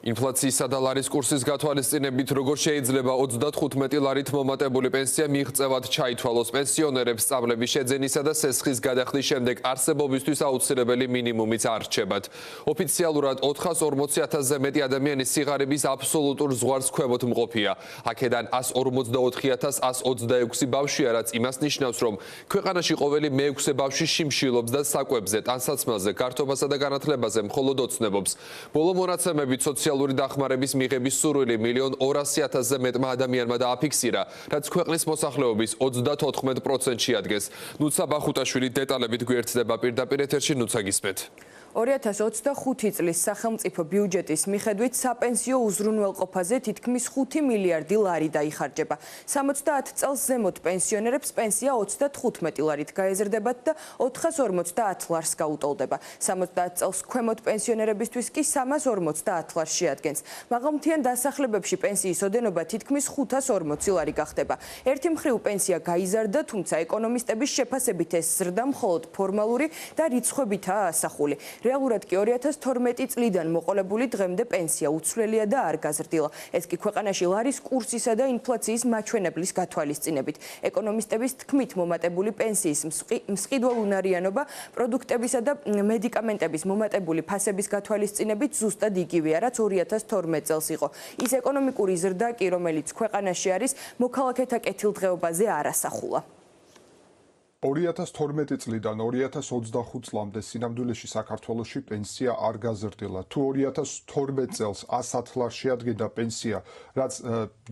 ინფლაციისა და ლარის კურსის გათვალისწინებით როგორ შეიძლება 35 ლარით მომატებული პენსია მიღწევად ჩაითვალოს პენსიონერებს სწავლების შეძენისა და სესხის გადახდის შემდეგ არსებობისთვის აუცილებელი მინიმუმიც არ რჩებათ. ოფიციალურად 440,000-ზე მეტი ადამიანი სიღარიბის აბსოლუტურ ზღვარს ქვემოთ მყოფია. აქედან 144,126 ბავშვია, რაც იმას ნიშნავს, რომ ქვეყანაში ყოველი მეექვსე ბავშვი შიმშილობს და საკვებზე, ტანსაცმელზე, გართობასა და განათლებაზე მხოლოდ ოცნებობს. ბოლო მონაცემებით სოციალური დახმარების მიღების სურვილი 1,200,000-ზე მეტმა ადამიანმა დააფიქსირა, რაც ქვეყნის მოსახლეობის 34%-ში ადგეს. ნუცა ბახუტაშვილი დეტალებით გვერდდება პირდაპირ ეთერში. ნუცა, გისმენთ. 2025 წლის სახელმწიფო ბიუჯეტის მიხედვით საპენსიო უზრუნველყოფაზე თითქმის 5 მილიარდი ლარი დაიხარჯება. 70 წელს ზემოთ პენსიონერებს პენსია 35 ლარით გაეზრდებათ და 450 ლარს გაუტოლდება. 70 წელს ქვემოთ პენსიონერებისთვის კი 350 ლარს შეადგენს. მაღალმთიან დასახლებებში პენსიის ოდენობა თითქმის 540 ლარი გახდება. ერთი მხრივ პენსია გაიზარდა, თუმცა ეკონომისტების შეფასებით ეს ზრდა მხოლოდ ფორმალური და რიცხვებითაა ასახული. რეალურად კი 2012 წლიდან მოყოლებული დღემდე პენსია უცვლელია და არ გაზრდილა. ეს კი ქვეყანაში ლარის კურსისა და ინფლაციის მაჩვენებლის გათვალისწინებით. ეკონომისტების თქმით, მომატებული პენსიის მსყიდველუნარიანობა პროდუქტებისა და მედიკამენტების მომატებული ფასების გათვალისწინებით ზუსტად იგივეა, რაც 2012 წელს იყო. ის ეკონომიკური ზრდა კი, რომელიც ქვეყანაში არის, მოქალაქეთა კეთილდღეობაზე არ ასახულა. 2012 წლიდან 2025 წლამდე სინამდვილეში საქართველოში პენსია არ გაზრდილა. თუ 2012 წელს 110 ლარს შეადგენდა პენსია, რაც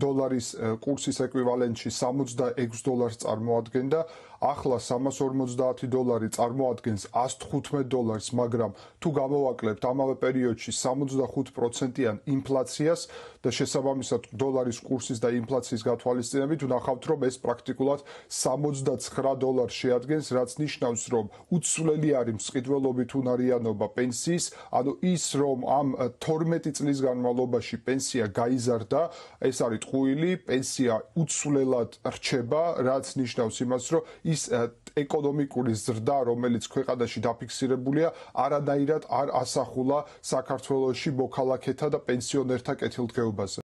დოლარის კურსის ეკვივალენტში 66 დოლარს წარმოადგენდა, ახლა 350 დოლარი წარმოადგენს 115 დოლარს, მაგრამ თუ გამოვაკლებთ ამავე პერიოდში 65%-იან ინფლაციას და შესაბამისად დოლარის კურსის და ინფლაციის გათვალისწინებით, ვნახავთ, რომ ეს პრაქტიკულად 69 დოლარს შეადგენს, რაც ნიშნავს, რომ უცვლელი არის მსყიდველობით უნარიანობა პენსიის, ანუ ის, რომ ამ 12 წლის განმავლობაში პენსია გაიზარდა, ეს არის ტყუილი, პენსია უცვლელად რჩება, რაც ნიშნავს იმას, რომ ის ეკონომიკური ზრდა, რომელიც ქვეყანაში დაფიქსირებულია, არანაირად არ ასახულა საქართველოში მოქალაქეთა და პენსიონერთა კეთილდღეობაზე.